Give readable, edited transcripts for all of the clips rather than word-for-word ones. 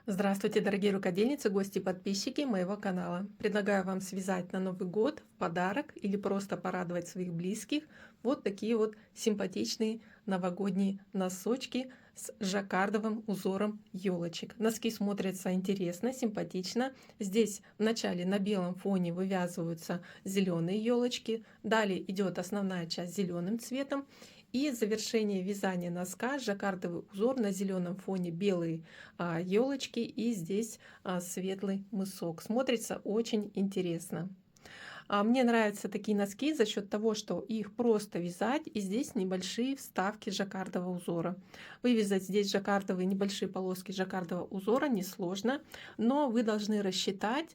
Здравствуйте, дорогие рукодельницы, гости и подписчики моего канала. Предлагаю вам связать на Новый год в подарок или просто порадовать своих близких вот такие вот симпатичные новогодние носочки с жаккардовым узором елочек. Носки смотрятся интересно, симпатично. Здесь вначале на белом фоне вывязываются зеленые елочки, далее идет основная часть зеленым цветом. И завершение вязания носка жаккардовый узор на зеленом фоне белые елочки и здесь светлый мысок. Смотрится очень интересно. Мне нравятся такие носки за счет того, что их просто вязать, и здесь небольшие вставки жаккардового узора. Вывязать здесь жаккардовые небольшие полоски жаккардового узора несложно, но вы должны рассчитать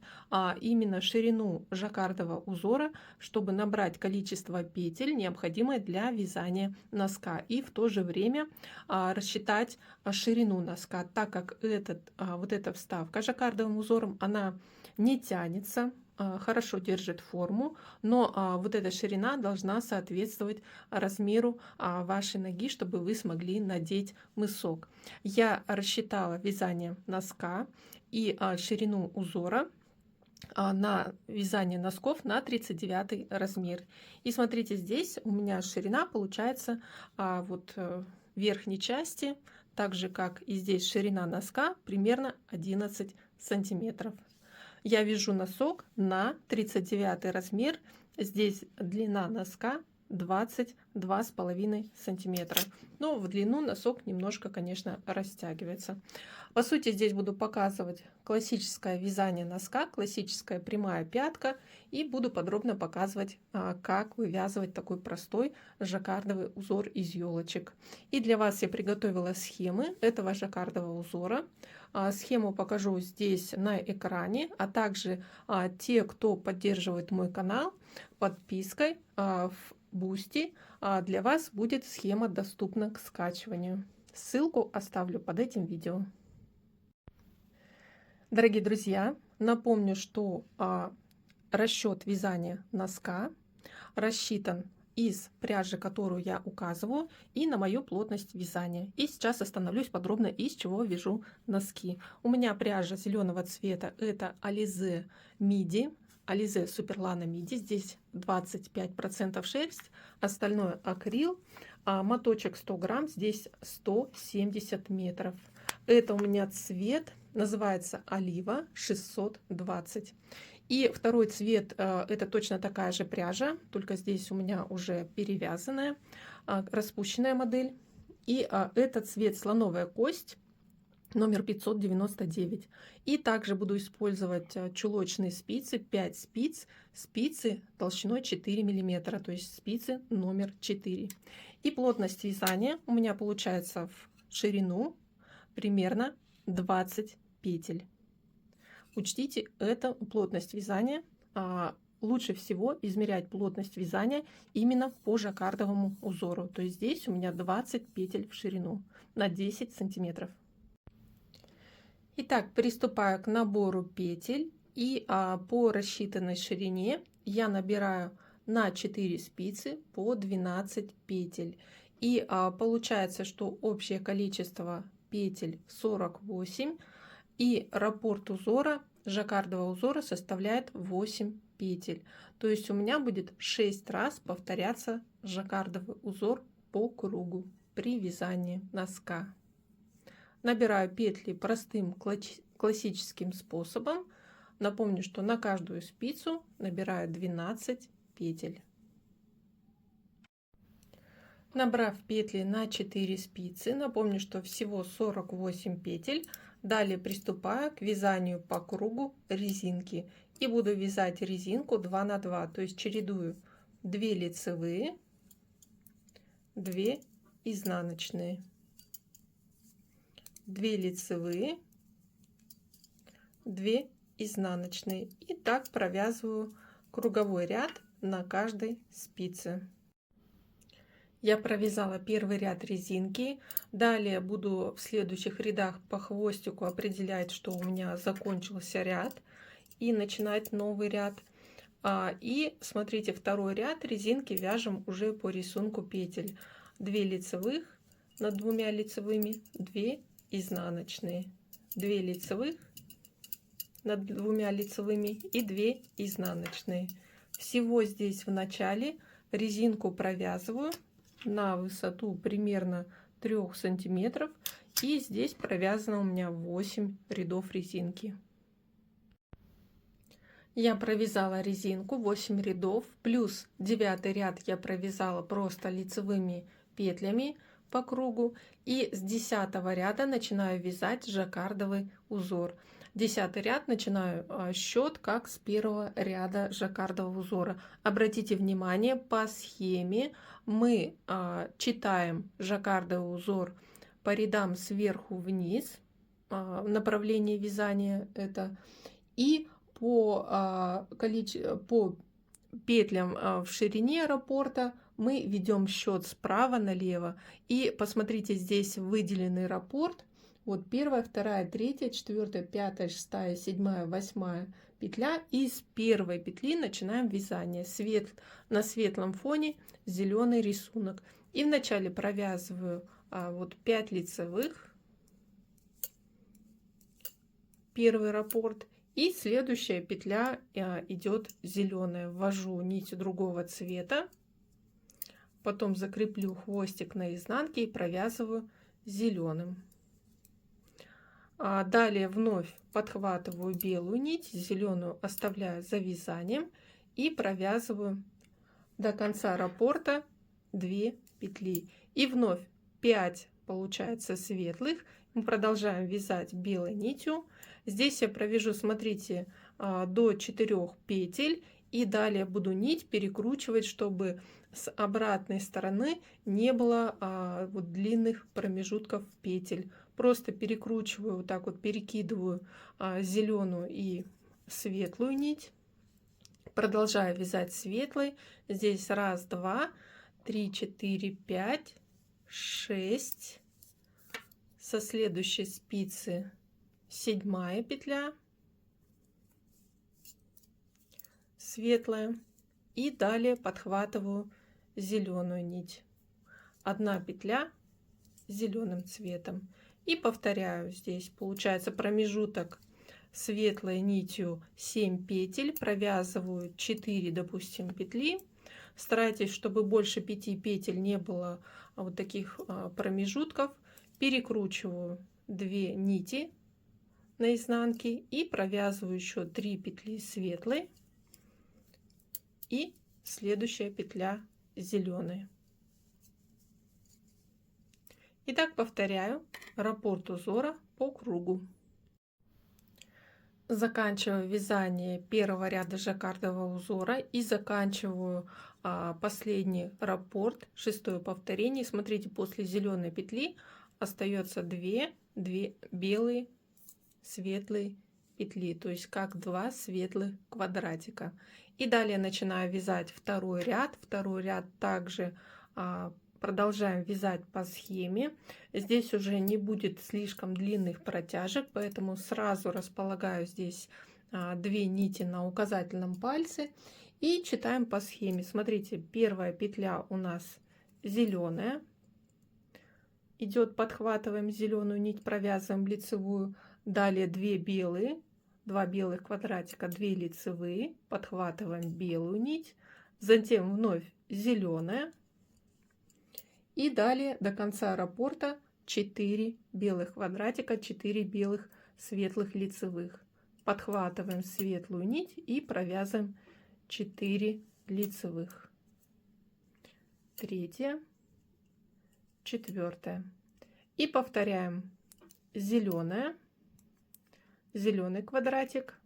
именно ширину жаккардового узора, чтобы набрать количество петель, необходимое для вязания носка, и в то же время рассчитать ширину носка, так как вот эта вставка жаккардовым узором, она не тянется, хорошо держит форму, но вот эта ширина должна соответствовать размеру вашей ноги, чтобы вы смогли надеть мысок. Я рассчитала вязание носка и ширину узора на вязание носков на 39 размер. И смотрите, здесь у меня ширина получается вот в верхней части, так же как и здесь ширина носка, примерно 11 сантиметров. Я вяжу носок на 39 размер. Здесь длина носка 22,5 сантиметра. Но в длину носок немножко, конечно, растягивается. По сути, здесь буду показывать классическое вязание носка, классическая прямая пятка, и буду подробно показывать, как вывязывать такой простой жаккардовый узор из елочек. И для вас я приготовила схемы этого жаккардового узора. Схему покажу здесь на экране, а также те, кто поддерживает мой канал подпиской в Boosty, для вас будет схема доступна к скачиванию. Ссылку оставлю под этим видео. Дорогие друзья, напомню, что расчет вязания носка рассчитан из пряжи, которую я указываю, и на мою плотность вязания. И сейчас остановлюсь подробно, из чего вяжу носки. У меня пряжа зеленого цвета, это Alize Midi, Alize Superlana Midi, здесь 25% шерсть, остальное акрил, моточек 100 грамм, здесь 170 метров. Это у меня цвет, называется Олива 620. И второй цвет, это точно такая же пряжа, только здесь у меня уже перевязанная, распущенная модель. И это цвет слоновая кость, номер 599. И также буду использовать чулочные спицы, 5 спиц, спицы толщиной 4 мм, то есть спицы номер 4. И плотность вязания у меня получается в ширину примерно 20 петель. Учтите, это плотность вязания. Лучше всего измерять плотность вязания именно по жаккардовому узору. То есть здесь у меня 20 петель в ширину на 10 сантиметров. Итак, приступаю к набору петель. И по рассчитанной ширине я набираю на 4 спицы по 12 петель. И получается, что общее количество петель 48. И раппорт узора, жаккардового узора, составляет 8 петель. То есть у меня будет 6 раз повторяться жаккардовый узор по кругу при вязании носка. Набираю петли простым классическим способом. Напомню, что на каждую спицу набираю 12 петель. Набрав петли на 4 спицы, напомню, что всего 48 петель. Далее приступаю к вязанию по кругу резинки. И буду вязать резинку 2 на 2, то есть чередую 2 лицевые, 2 изнаночные, 2 лицевые, 2 изнаночные. И так провязываю круговой ряд на каждой спице. Я провязала первый ряд резинки. Далее буду в следующих рядах по хвостику определять, что у меня закончился ряд, и начинать новый ряд. И смотрите, второй ряд резинки вяжем уже по рисунку петель. 2 лицевых над 2 лицевыми, 2 изнаночные, 2 лицевых над 2 лицевыми и 2 изнаночные. Всего здесь в начале резинку провязываю на высоту примерно 3 сантиметров, и здесь провязано у меня 8 рядов резинки. Я провязала резинку 8 рядов, плюс 9 ряд я провязала просто лицевыми петлями по кругу, и с 10 ряда начинаю вязать жаккардовый узор. 10 ряд начинаю счет как с 1 ряда жаккардового узора. Обратите внимание, по схеме мы читаем жаккардовый узор по рядам сверху вниз, направление вязания это, и по петлям в ширине раппорта мы ведем счет справа налево. И посмотрите, здесь выделенный раппорт. Вот 1, 2, 3, 4, 5, 6, 7, 8 петля. И с 1 петли начинаем вязание. На светлом фоне зеленый рисунок. И вначале провязываю вот 5 лицевых. Первый раппорт. И следующая петля идет зеленая. Ввожу нить другого цвета, потом закреплю хвостик на изнанке и провязываю зеленым. Далее вновь подхватываю белую нить, зеленую оставляю за вязанием и провязываю до конца раппорта 2 петли. И вновь 5 получается светлых. Мы продолжаем вязать белой нитью. Здесь я провяжу, смотрите, до 4 петель, и далее буду нить перекручивать, чтобы с обратной стороны не было вот длинных промежутков петель. Просто перекручиваю, вот так вот перекидываю зеленую и светлую нить. Продолжаю вязать светлой. Здесь 1, 2, 3, 4, 5, 6. Со следующей спицы 7 петля светлая, и далее подхватываю зеленую нить, 1 петля зеленым цветом, и повторяю. Здесь получается промежуток светлой нитью 7 петель, провязываю 4, допустим, петли. Старайтесь, чтобы больше 5 петель не было вот таких промежутков. Перекручиваю 2 нити на изнанке и провязываю еще 3 петли светлой и следующая петля зеленой. И так повторяю раппорт узора по кругу. Заканчиваю вязание 1 ряда жаккардового узора и заканчиваю последний раппорт, 6 повторение. Смотрите, после зеленой петли остается 2 белые светлые петли, то есть как 2 светлых квадратика. И далее начинаю вязать 2 ряд. 2 ряд также продолжаем вязать по схеме. Здесь уже не будет слишком длинных протяжек, поэтому сразу располагаю здесь 2 нити на указательном пальце и читаем по схеме. Смотрите, 1 петля у нас зеленая, идет, подхватываем зеленую нить, провязываем лицевую. Далее 2 белых квадратика, 2 лицевые, подхватываем белую нить, затем вновь зеленая, и далее до конца раппорта 4 белых квадратика, 4 белых светлых лицевых. Подхватываем светлую нить и провязываем 4 лицевых. 3, 4. И повторяем: зеленая, зеленый квадратик,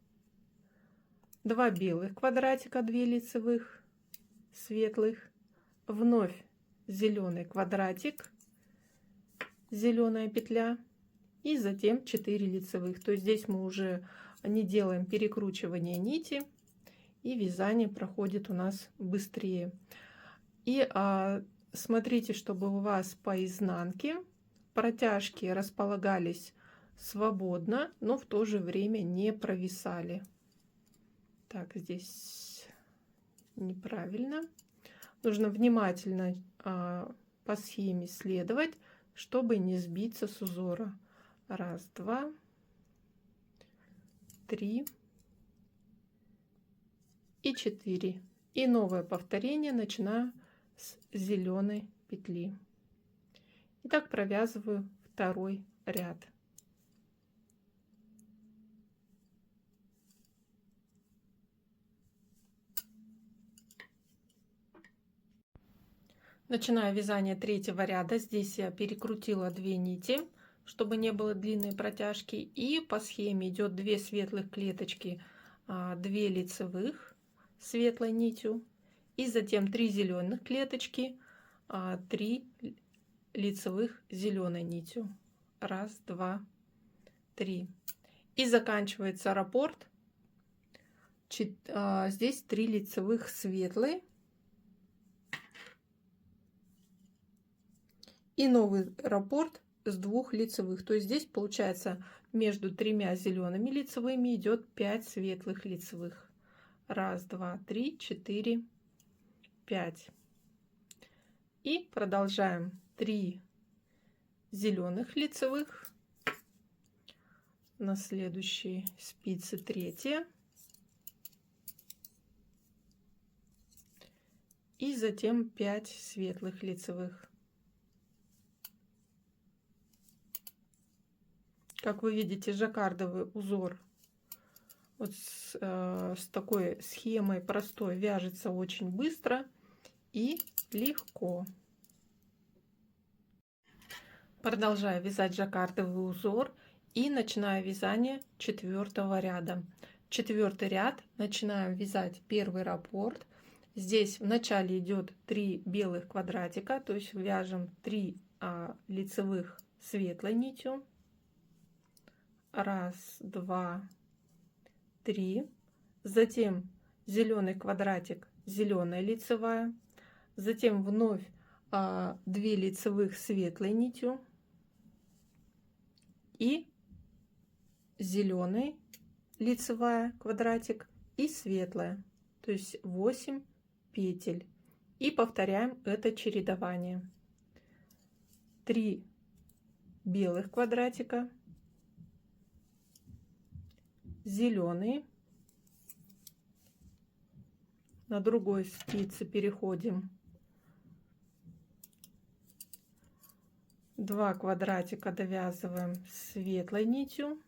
2 белых квадратика, 2 лицевых светлых, вновь зеленый квадратик, зеленая петля, и затем 4 лицевых. То есть здесь мы уже не делаем перекручивание нити, и вязание проходит у нас быстрее. И смотрите, чтобы у вас по изнанке протяжки располагались свободно, но в то же время не провисали. Так, здесь неправильно. Нужно внимательно по схеме следовать, чтобы не сбиться с узора. 1, 2, 3 и 4. И новое повторение начинаю с зеленой петли. И так провязываю второй ряд. Начинаю вязание третьего ряда. Здесь я перекрутила 2 нити, чтобы не было длинной протяжки. И по схеме идет 2 светлых клеточки, 2 лицевых светлой нитью. И затем 3 зеленых клеточки, 3 лицевых зеленой нитью. 1, 2, 3. И заканчивается раппорт. Здесь 3 лицевых светлой. И новый раппорт с 2 лицевых. То есть здесь получается между 3 зелеными лицевыми идет 5 светлых лицевых. 1, 2, 3, 4, 5. И продолжаем 3 зеленых лицевых. На следующей спице 3. И затем 5 светлых лицевых. Как вы видите, жаккардовый узор вот с такой схемой простой вяжется очень быстро и легко. Продолжаю вязать жаккардовый узор и начинаю вязание 4-го ряда. 4-й ряд начинаем вязать первый раппорт. Здесь в начале идет 3 белых квадратика, то есть вяжем 3 лицевых светлой нитью. 1, 2, 3. Затем зеленый квадратик, зеленая лицевая. Затем вновь 2 лицевых светлой нитью. И зеленый лицевая квадратик и светлая. То есть 8 петель. И повторяем это чередование. 3 белых квадратика. Зеленый. На другой спице переходим. 2 квадратика довязываем светлой нитью.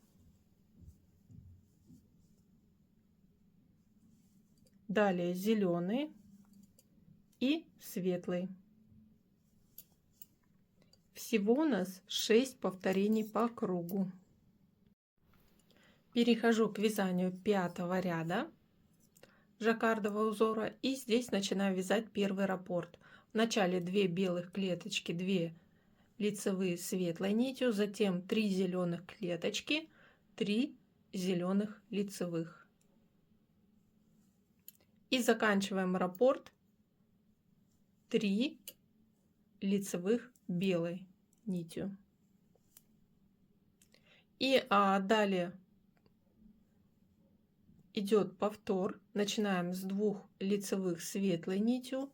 Далее зеленый и светлый. Всего у нас 6 повторений по кругу. Перехожу к вязанию 5-го ряда жаккардового узора и здесь начинаю вязать первый раппорт. В начале 2 белых клеточки, 2 лицевые светлой нитью, затем 3 зеленых клеточки, 3 зеленых лицевых. И заканчиваем раппорт 3 лицевых белой нитью. И далее идет повтор. Начинаем с 2 лицевых светлой нитью,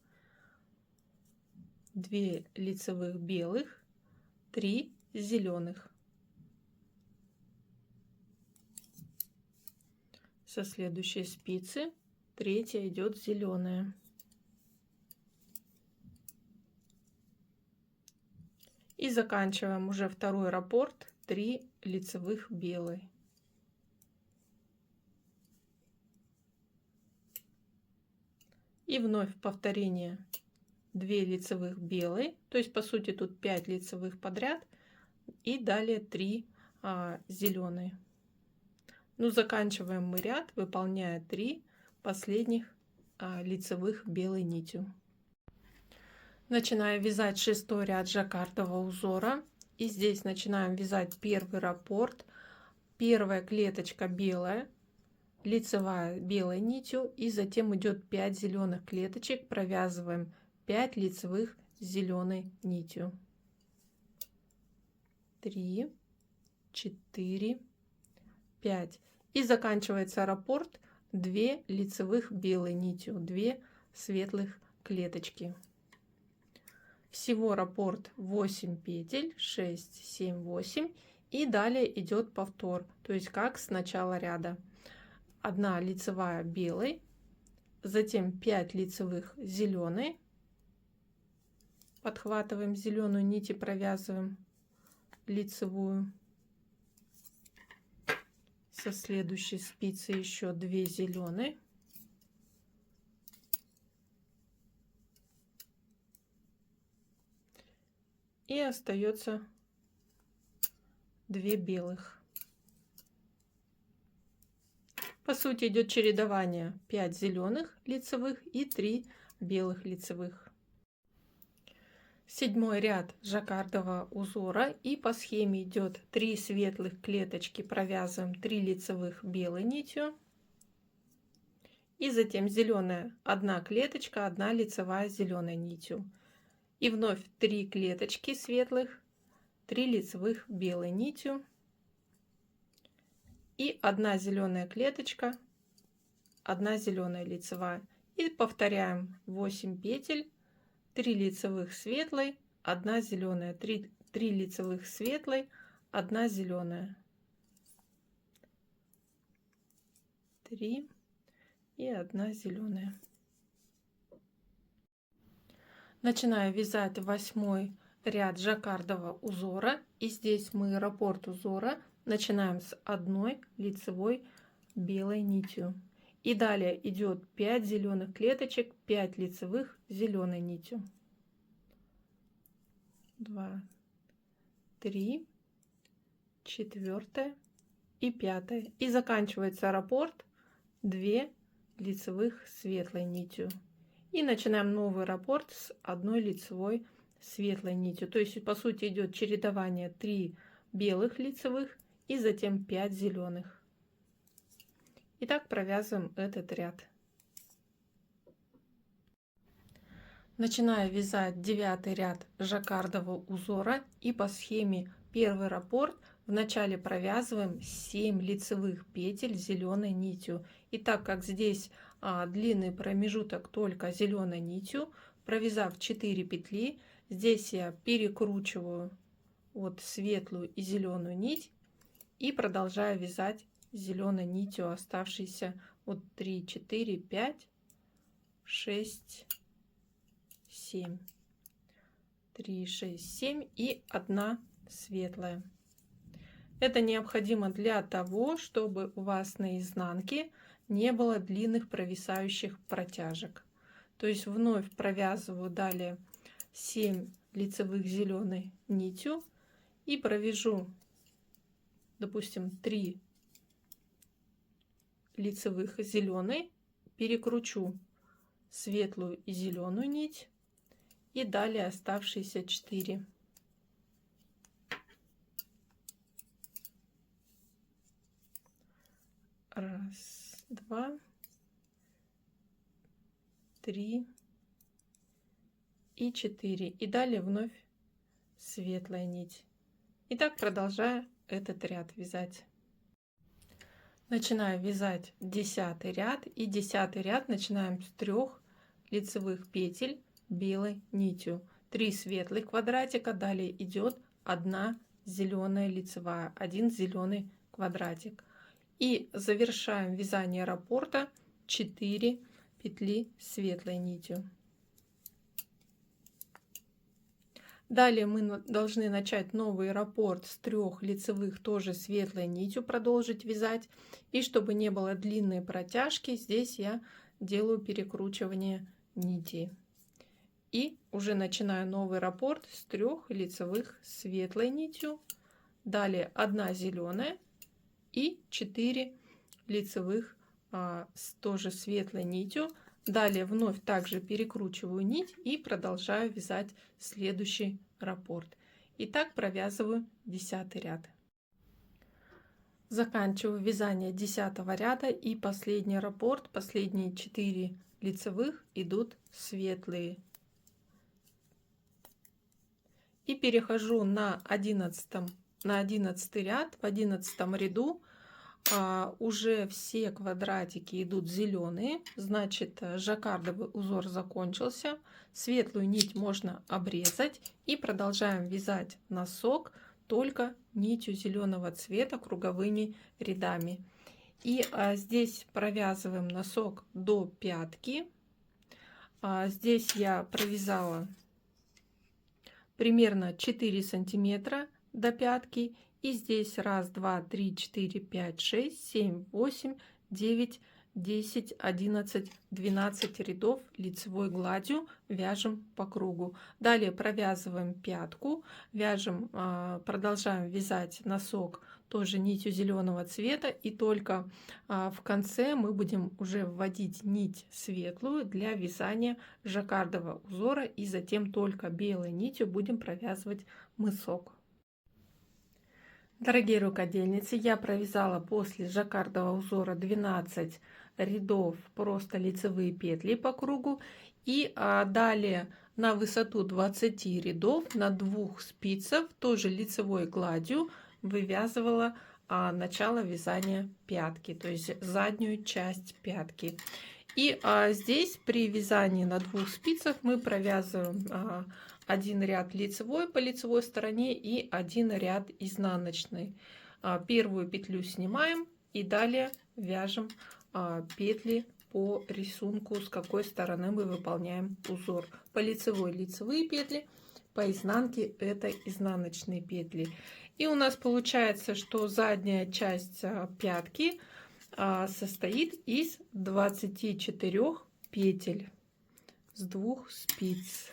2 лицевых белых, 3 зеленых. Со следующей спицы 3 идет зеленая. И заканчиваем уже второй раппорт 3 лицевых белой. И вновь повторение 2 лицевых белой, то есть по сути тут 5 лицевых подряд, и далее 3 зеленые. Ну, заканчиваем мы ряд, выполняя 3 последних лицевых белой нитью. Начинаю вязать 6-й ряд жаккардового узора, и здесь начинаем вязать первый раппорт. Первая клеточка белая, лицевая белой нитью, и затем идет 5 зеленых клеточек, провязываем 5 лицевых зеленой нитью. 3, 4, 5. И заканчивается раппорт 2 лицевых белой нитью, 2 светлых клеточки. Всего раппорт 8 петель, 6, 7, 8. И далее идет повтор, то есть как с начала ряда. 1 лицевая белой, затем 5 лицевых зеленой, подхватываем зеленую нить и провязываем лицевую. Со следующей спицы еще 2 зеленые. И остается 2 белых. По сути идет чередование: 5 зеленых лицевых и 3 белых лицевых. 7 ряд жаккардового узора, и по схеме идет 3 светлых клеточки, провязываем 3 лицевых белой нитью, и затем зеленая 1 клеточка, 1 лицевая зеленой нитью, и вновь 3 клеточки светлых, 3 лицевых белой нитью, и 1 зеленая клеточка, 1 зеленая лицевая, и повторяем 8 петель. 3 лицевых светлой, 1 зеленая, 3 лицевых светлой, 1 зеленая, 3 и 1 зеленая. Начинаю вязать 8 ряд жаккардового узора, и здесь мы раппорт узора начинаем с 1 лицевой белой нитью. И далее идет 5 зеленых клеточек, 5 лицевых зеленой нитью. 2, 3, 4 и 5. И заканчивается раппорт 2 лицевых светлой нитью. И начинаем новый раппорт с 1 лицевой светлой нитью. То есть по сути идет чередование: 3 белых лицевых и затем 5 зеленых. И так провязываем этот ряд. Начинаю вязать 9 ряд жаккардового узора, и по схеме первый раппорт вначале провязываем 7 лицевых петель зеленой нитью. И так как здесь длинный промежуток только зеленой нитью, провязав 4 петли, здесь я перекручиваю вот светлую и зеленую нить и продолжаю вязать зеленой нитью оставшиеся вот 3, 4, 5, 6, 7, 3, 6, 7 и 1 светлая. Это необходимо для того, чтобы у вас на изнанке не было длинных провисающих протяжек. То есть вновь провязываю далее 7 лицевых зеленой нитью и провяжу, допустим, 3 лицевых зеленой, перекручу светлую и зеленую нить и далее оставшиеся 4. Раз, 2, 3 и 4. И далее вновь светлая нить. И так продолжаю этот ряд вязать. Начинаю вязать 10 ряд, и 10 ряд начинаем с 3 лицевых петель белой нитью. 3 светлых квадратика, далее идет 1 зеленая лицевая, 1 зеленый квадратик. И завершаем вязание раппорта 4 петли светлой нитью. Далее мы должны начать новый раппорт с 3 лицевых тоже светлой нитью, продолжить вязать. И чтобы не было длинной протяжки, здесь я делаю перекручивание нитей. И уже начинаю новый раппорт с 3 лицевых светлой нитью. Далее 1 зеленая и 4 лицевых тоже светлой нитью. Далее вновь также перекручиваю нить и продолжаю вязать следующий раппорт. И так провязываю 10 ряд. Заканчиваю вязание 10 ряда, и последний раппорт, последние 4 лицевых идут светлые. И перехожу на 11 ряд. В 11 ряду уже все квадратики идут зеленые, значит жаккардовый узор закончился. Светлую нить можно обрезать и продолжаем вязать носок только нитью зеленого цвета круговыми рядами. И здесь провязываем носок до пятки. Здесь я провязала примерно 4 сантиметра до пятки. И здесь 1, 2, 3, 4, 5, 6, 7, 8, 9, 10, 11, 12 рядов лицевой гладью вяжем по кругу. Далее провязываем пятку, вяжем, продолжаем вязать носок тоже нитью зеленого цвета, и только в конце мы будем уже вводить нить светлую для вязания жаккардового узора, и затем только белой нитью будем провязывать мысок. Дорогие рукодельницы, я провязала после жаккардового узора 12 рядов просто лицевые петли по кругу, и далее на высоту 20 рядов на 2 спицах тоже лицевой гладью вывязывала начало вязания пятки, то есть заднюю часть пятки. И здесь при вязании на 2 спицах мы провязываем один ряд лицевой по лицевой стороне и один ряд изнаночный. Первую петлю снимаем и далее вяжем петли по рисунку, с какой стороны мы выполняем узор. По лицевой лицевые петли, по изнанке это изнаночные петли. И у нас получается, что задняя часть пятки состоит из 24 петель с 2 спиц.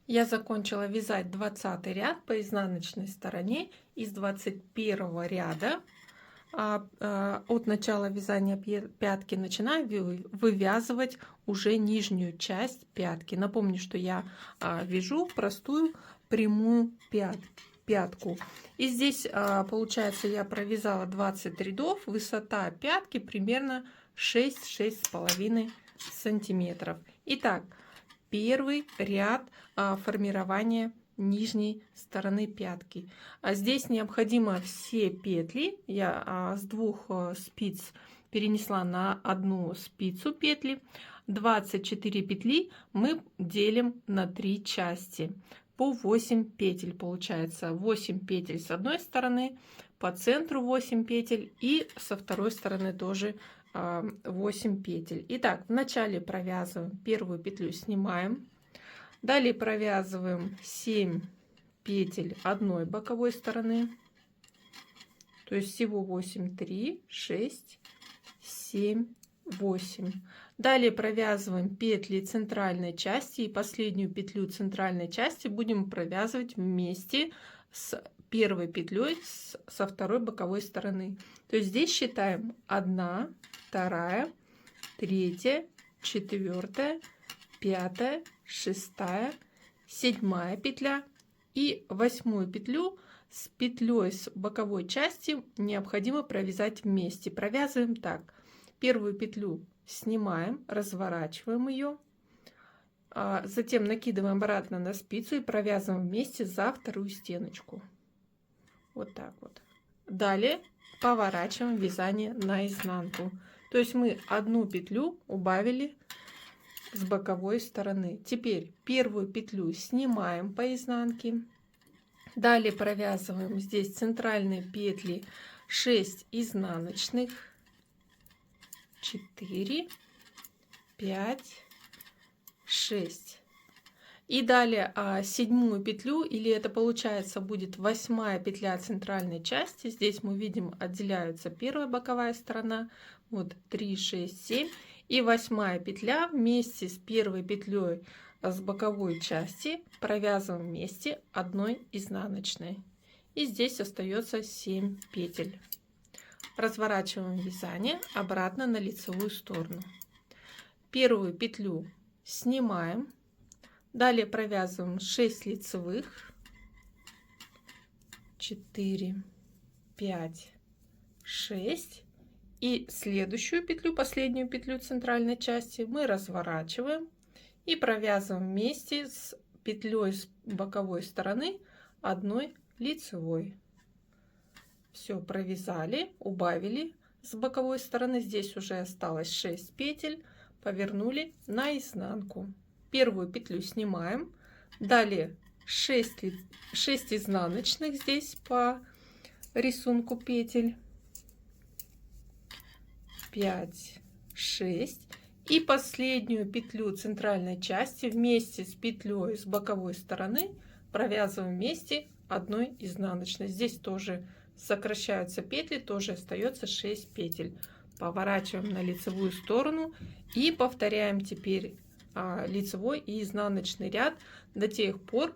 Я закончила вязать 20 ряд по изнаночной стороне. Из 21 ряда от начала вязания пятки начинаю вывязывать уже нижнюю часть пятки. Напомню, что я вяжу простую прямую пятку. И здесь получается я провязала 20 рядов, высота пятки примерно 6-6,5 сантиметров. Итак, первый ряд формирования нижней стороны пятки. Здесь необходимо все петли, я с 2 спиц перенесла на 1 спицу петли. 24 петли мы делим на 3 части. По 8 петель получается. 8 петель с одной стороны, по центру 8 петель и со второй стороны тоже 8 петель. Итак, вначале провязываем первую петлю, снимаем. Далее провязываем 7 петель одной боковой стороны. То есть всего 8, 3, 6, 7, 8. Далее провязываем петли центральной части, и последнюю петлю центральной части будем провязывать вместе с первой петлей со второй боковой стороны. То есть здесь считаем 1, 2, 3, 4, 5, 6, 7 петля и 8 петлю с петлей с боковой части необходимо провязать вместе. Провязываем так: первую петлю снимаем, разворачиваем ее, затем накидываем обратно на спицу и провязываем вместе за вторую стеночку. Вот так вот. Далее поворачиваем вязание наизнанку. То есть мы одну петлю убавили с боковой стороны. Теперь первую петлю снимаем по изнанке. Далее провязываем здесь центральные петли 6 изнаночных, 4, 5, 6. И далее 7 петлю, или это получается будет 8 петля центральной части. Здесь мы видим, отделяются первая боковая сторона, вот 3, 6, 7. И 8 петля вместе с первой петлей с боковой части провязываем вместе одной изнаночной. И здесь остается 7 петель. Разворачиваем вязание обратно на лицевую сторону. Первую петлю снимаем. Далее провязываем 6 лицевых. 4, 5, 6. И следующую петлю, последнюю петлю центральной части, мы разворачиваем и провязываем вместе с петлей с боковой стороны одной лицевой. Все провязали, убавили с боковой стороны. Здесь уже осталось 6 петель. Повернули наизнанку. Первую петлю снимаем. Далее 6 изнаночных здесь по рисунку петель. 5, 6. И последнюю петлю центральной части вместе с петлей с боковой стороны провязываем вместе одной изнаночной. Здесь тоже сокращаются петли, тоже остается 6 петель. Поворачиваем на лицевую сторону и повторяем теперь лицевой и изнаночный ряд до тех пор,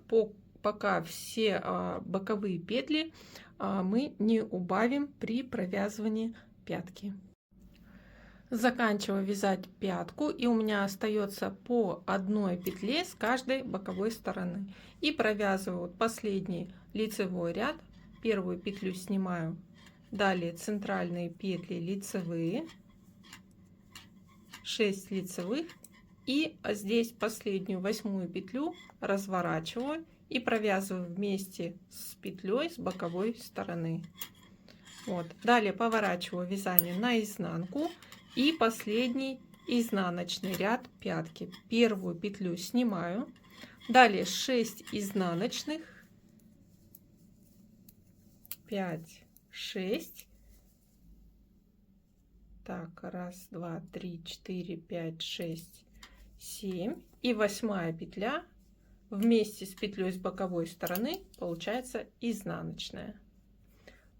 пока все боковые петли мы не убавим при провязывании пятки. Заканчиваю вязать пятку, и у меня остается по одной петле с каждой боковой стороны. И провязываю вот последний лицевой ряд. Первую петлю снимаю, далее центральные петли лицевые, 6 лицевых, и здесь последнюю 8-ю петлю разворачиваю и провязываю вместе с петлей с боковой стороны. Вот. Далее поворачиваю вязание наизнанку и последний изнаночный ряд пятки. Первую петлю снимаю, далее 6 изнаночных, 5, 6. Так, 1, 2, 3, 4, 5, 6, 7. И 8-я петля вместе с петлей с боковой стороны получается изнаночная.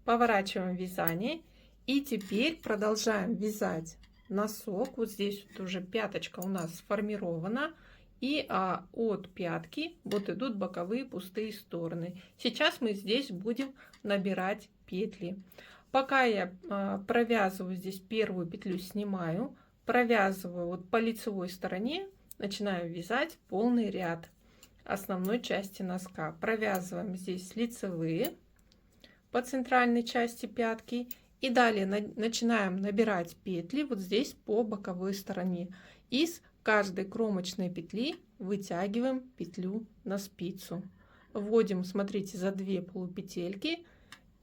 Поворачиваем вязание и теперь продолжаем вязать носок. Вот здесь вот уже пяточка у нас сформирована, и от пятки вот идут боковые пустые стороны. Сейчас мы здесь будем набирать петли. Пока я провязываю здесь первую петлю, снимаю, провязываю вот по лицевой стороне, начинаю вязать полный ряд основной части носка. Провязываем здесь лицевые по центральной части пятки и далее начинаем набирать петли вот здесь по боковой стороне. Из каждой кромочной петли вытягиваем петлю на спицу, вводим, смотрите, за 2 полупетельки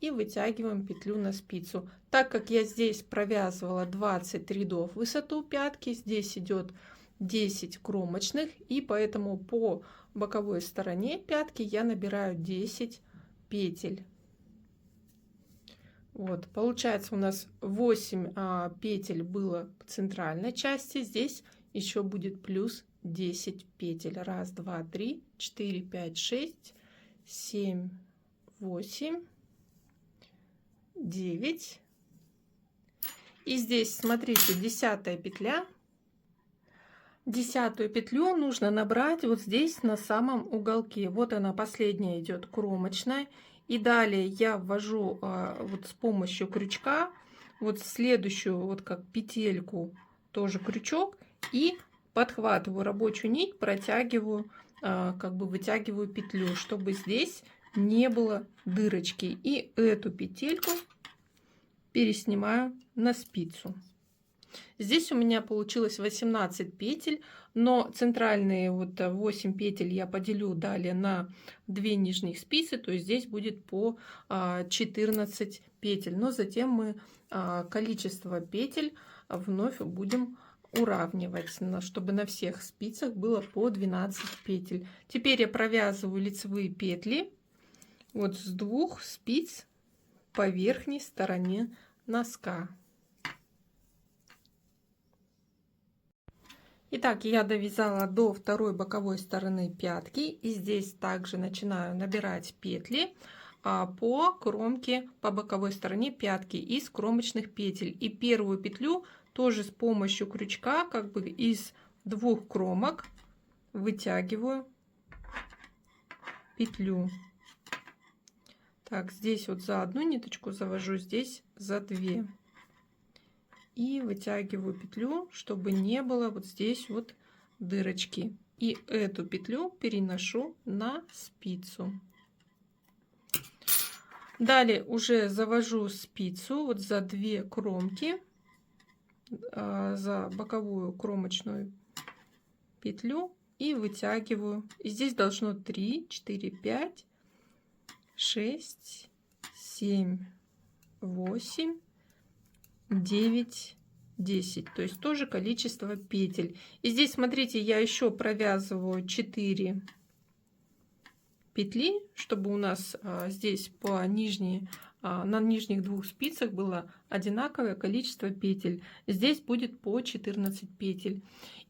и вытягиваем петлю на спицу. Так как я здесь провязывала 20 рядов в высоту пятки, здесь идет 10 кромочных, и поэтому по боковой стороне пятки я набираю 10 петель. Вот, получается у нас 8 петель было в центральной части, здесь еще будет плюс 10 петель. 1, 2, 3, 4, 5, 6, 7, 8, 9. И здесь, смотрите, 10-я петля. 10-ю петлю нужно набрать вот здесь на самом уголке. Вот она, последняя идет кромочная. И далее я ввожу вот с помощью крючка вот следующую вот как петельку, тоже крючок, и подхватываю рабочую нить, протягиваю, как бы вытягиваю петлю, чтобы здесь не было дырочки. И эту петельку переснимаю на спицу. Здесь у меня получилось 18 петель, но центральные вот 8 петель я поделю далее на 2 нижних спицы, то есть здесь будет по 14 петель. Но затем мы количество петель вновь будем уравнивать, чтобы на всех спицах было по 12 петель. Теперь я провязываю лицевые петли вот с 2 спиц по верхней стороне носка. Итак, я довязала до второй боковой стороны пятки, и здесь также начинаю набирать петли по кромке, по боковой стороне пятки из кромочных петель. И первую петлю тоже с помощью крючка, как бы из 2 кромок, вытягиваю петлю. Так, здесь вот за 1 ниточку завожу, здесь за 2. И вытягиваю петлю, чтобы не было вот здесь вот дырочки. И эту петлю переношу на спицу. Далее уже завожу спицу вот за 2 кромки, за боковую кромочную петлю и вытягиваю. И здесь должно 3, 4, 5, 6, 7, 8, 9, 10, то есть тоже количество петель. И здесь, смотрите, я еще провязываю 4 петли, чтобы у нас здесь по нижней на нижних двух спицах было одинаковое количество петель. Здесь будет по 14 петель.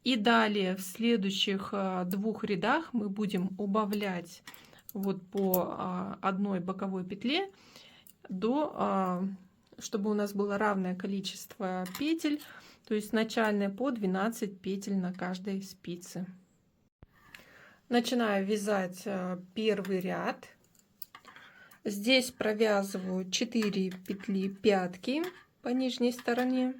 И далее в следующих двух рядах мы будем убавлять вот по одной боковой петле чтобы у нас было равное количество петель, то есть начальное по 12 петель на каждой спице. Начинаю вязать первый ряд. Здесь провязываю 4 петли пятки по нижней стороне,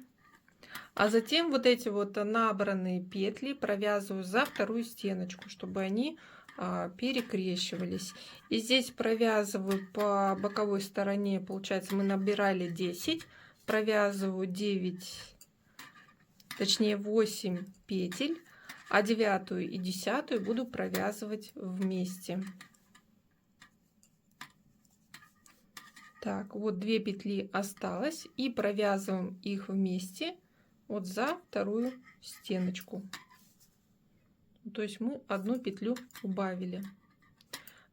а затем вот эти вот набранные петли провязываю за вторую стеночку, чтобы они перекрещивались. И здесь провязываю по боковой стороне, получается, мы набирали 10, провязываю 9, точнее 8 петель, а 9 и 10 буду провязывать вместе. Так, вот 2 петли осталось, и провязываем их вместе вот за вторую стеночку. То есть мы одну петлю убавили.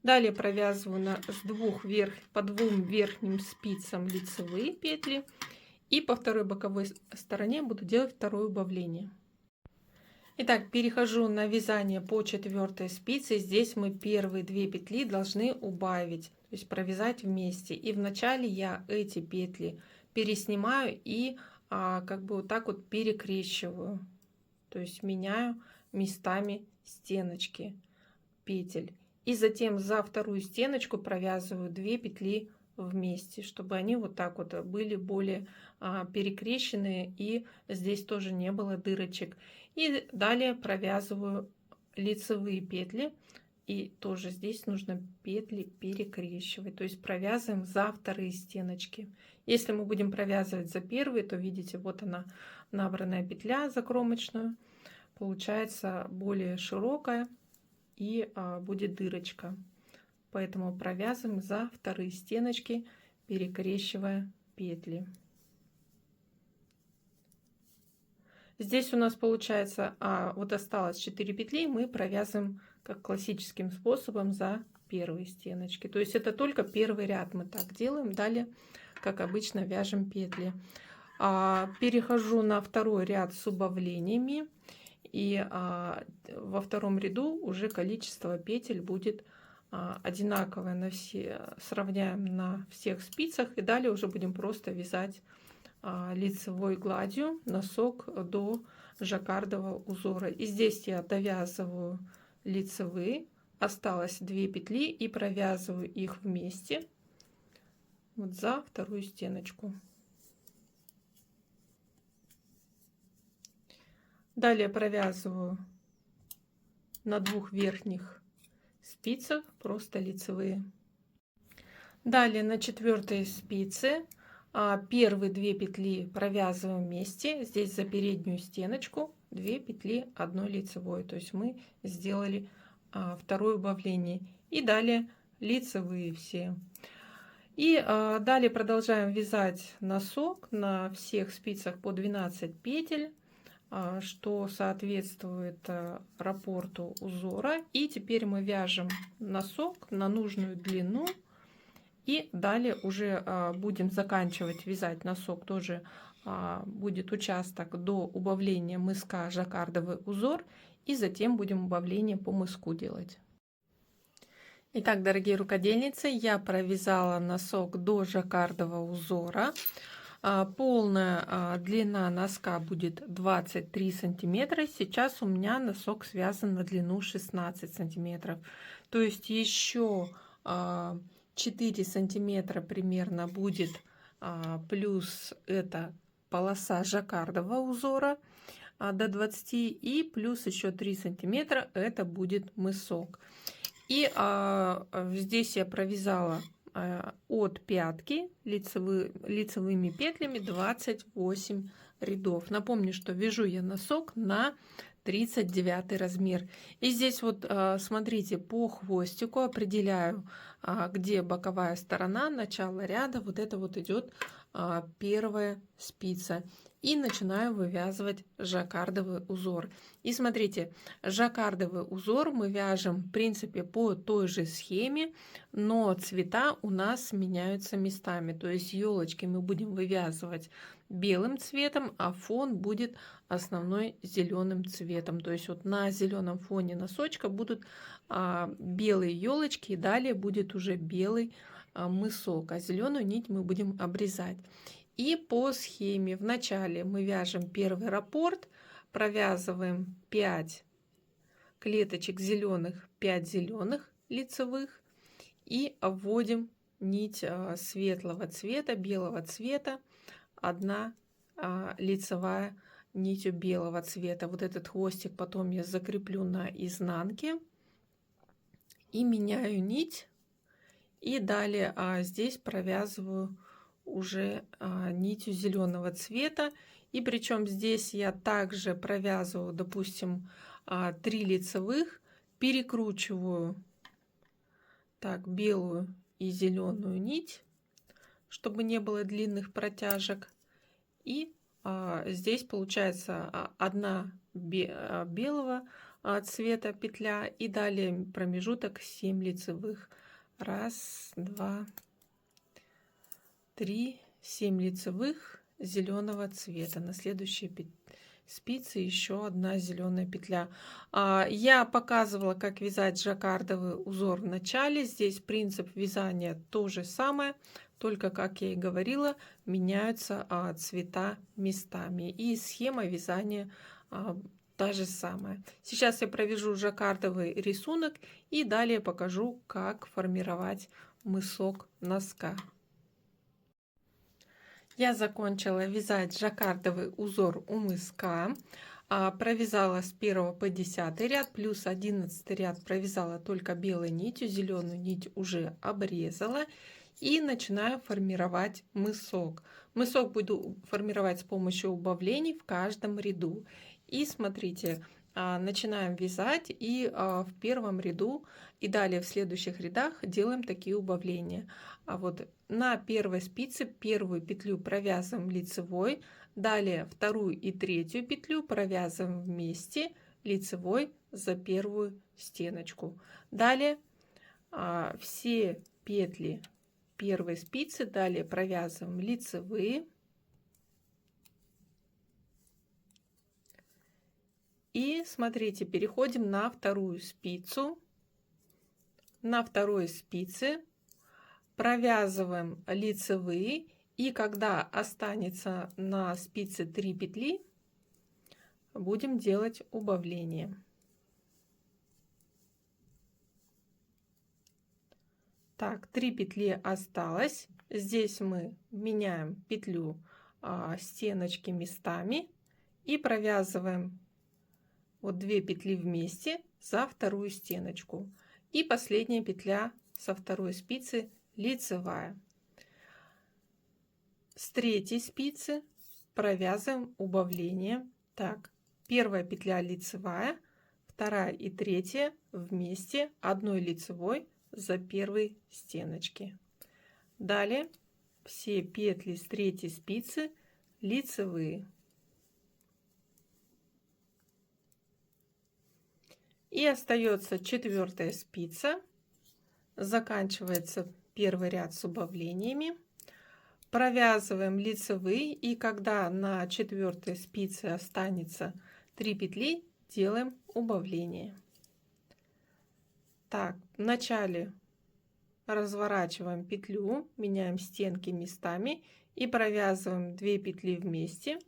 Далее провязываю по двум верхним спицам лицевые петли, и по второй боковой стороне буду делать второе убавление. Итак, перехожу на вязание по 4 спице. Здесь мы первые 2 петли должны убавить, то есть провязать вместе. И вначале я эти петли переснимаю и как бы вот так вот перекрещиваю, то есть меняю местами стеночки петель. И затем за вторую стеночку провязываю 2 петли вместе, чтобы они вот так вот были более перекрещенные, и здесь тоже не было дырочек. И далее провязываю лицевые петли, и тоже здесь нужно петли перекрещивать, то есть провязываем за вторые стеночки. Если мы будем провязывать за первые, то видите, вот она набранная петля закромочную, получается более широкая, и будет дырочка. Поэтому провязываем за вторые стеночки, перекрещивая петли. Здесь у нас получается, вот осталось 4 петли, мы провязываем как классическим способом за первые стеночки. То есть это только первый ряд мы так делаем. Далее, как обычно, вяжем петли. Перехожу на второй ряд с убавлениями. И во втором ряду уже количество петель будет одинаковое сравняем на всех спицах. И далее уже будем просто вязать лицевой гладью носок до жаккардового узора. И здесь я довязываю лицевые, осталось 2 петли, и провязываю их вместе вот за вторую стеночку. Далее провязываю на 2 верхних спицах просто лицевые. Далее на 4 спице первые 2 петли провязываем вместе. Здесь за переднюю стеночку 2 петли 1 лицевой. То есть мы сделали второе убавление. И далее лицевые все. И далее продолжаем вязать носок на всех спицах по 12 петель, что соответствует раппорту узора. И теперь мы вяжем носок на нужную длину. И далее уже будем заканчивать вязать носок. Тоже будет участок до убавления мыска жаккардовый узор. И затем будем убавление по мыску делать. Итак, дорогие рукодельницы, я провязала носок до жаккардового узора. Полная длина носка будет 23 сантиметра. Сейчас у меня носок связан на длину 16 сантиметров. То есть еще 4 сантиметра примерно будет плюс эта полоса жаккардового узора до 20, и плюс еще 3 сантиметра это будет мысок. И здесь я провязала от пятки лицевыми петлями 28 рядов. Напомню, что вяжу я носок на 39 размер. И здесь вот смотрите, по хвостику определяю, где боковая сторона, начало ряда. Вот это вот идет первая спица. и начинаю вывязывать жаккардовый узор. И смотрите, жаккардовый узор мы вяжем в принципе по той же схеме, но цвета у нас меняются местами. То есть елочки мы будем вывязывать белым цветом, а фон будет основной зеленым цветом. То есть вот на зеленом фоне носочка будут белые елочки, и далее будет уже белый мысок, а зеленую нить мы будем обрезать. И по схеме вначале мы вяжем первый раппорт, провязываем 5 клеточек зеленых, 5 зеленых лицевых и обводим нить светлого цвета, белого цвета, 1 лицевая нитью белого цвета. Вот этот хвостик потом я закреплю на изнанке и меняю нить, и далее здесь провязываю уже нитью зеленого цвета. И причем здесь я также провязываю, допустим, 3 лицевых, перекручиваю так белую и зеленую нить, чтобы не было длинных протяжек. И здесь получается 1 белого цвета петля, и далее промежуток 7 лицевых. 1, 2, 3, 7 лицевых зеленого цвета. На следующей спице еще 1 зеленая петля. Я показывала, как вязать жаккардовый узор в начале. Здесь принцип вязания то же самое, только, как я и говорила, меняются цвета местами, и схема вязания та же самая. Сейчас я провяжу жаккардовый рисунок и далее покажу, как формировать мысок носка. Я закончила вязать жаккардовый узор у мыска. Провязала с 1 по 10 ряд, плюс 11 ряд провязала только белой нитью, зеленую нить уже обрезала. И начинаю формировать мысок. Мысок буду формировать с помощью убавлений в каждом ряду. И смотрите, начинаем вязать, и в первом ряду и далее в следующих рядах делаем такие убавления. Вот на первой спице первую петлю провязываем лицевой, далее вторую и третью петлю провязываем вместе лицевой за первую стеночку. Далее все петли первой спицы далее провязываем лицевые. И смотрите, переходим на вторую спицу. На второй спице провязываем лицевые, и когда останется на спице 3 петли, будем делать убавление. Так, 3 петли осталось. Здесь мы меняем петлю стеночки местами и провязываем вот 2 петли вместе за вторую стеночку. И последняя петля со второй спицы лицевая. С третьей спицы провязываем убавление. Так, первая петля лицевая, вторая и третья вместе 1 лицевой за первой стеночки. Далее все петли с третьей спицы лицевые. И остается 4-я спица. Заканчивается первый ряд с убавлениями. Провязываем лицевые, и когда на 4-й спице останется 3 петли, делаем убавление. Так, вначале разворачиваем петлю, меняем стенки местами и провязываем 2 петли вместе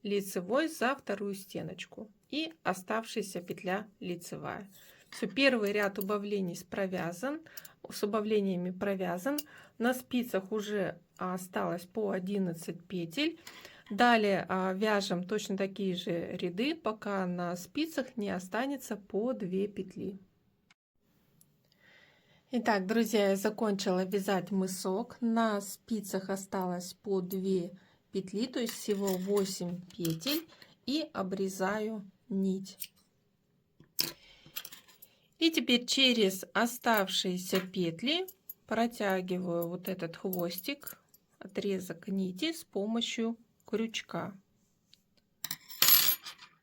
лицевой за вторую стеночку и оставшаяся петля лицевая. Все, первый ряд убавлений провязан, с убавлениями провязан. На спицах уже осталось по 11 петель. Далее вяжем точно такие же ряды, пока на спицах не останется по 2 петли. Итак, друзья, я закончила вязать мысок. На спицах осталось по 2 петли, то есть всего 8 петель, и обрезаю нить. И теперь через оставшиеся петли протягиваю вот этот хвостик, отрезок нити с помощью крючка.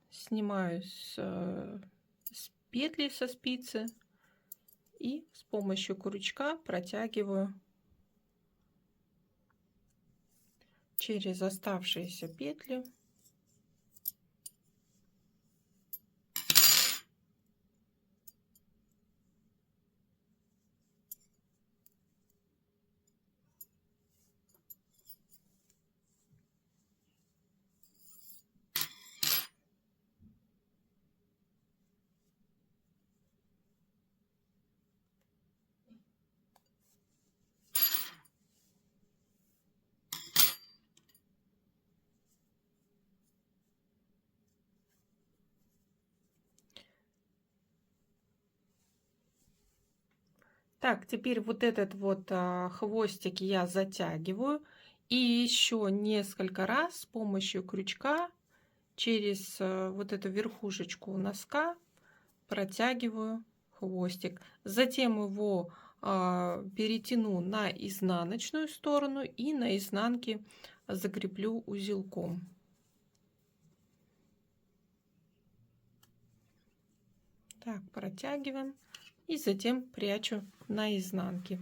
Снимаю с петли со спицы и с помощью крючка протягиваю через оставшиеся петли. Так, теперь вот этот вот хвостик я затягиваю и еще несколько раз с помощью крючка через вот эту верхушечку носка протягиваю хвостик. Затем его перетяну на изнаночную сторону и на изнанке закреплю узелком. Так, протягиваем и затем прячу на изнанке.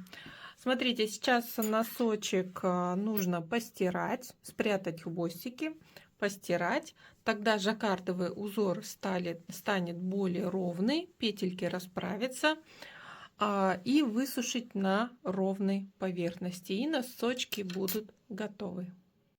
Смотрите, сейчас носочек нужно постирать, спрятать хвостики, постирать. Тогда жаккардовый узор станет более ровный, петельки расправятся, и высушить на ровной поверхности. И носочки будут готовы.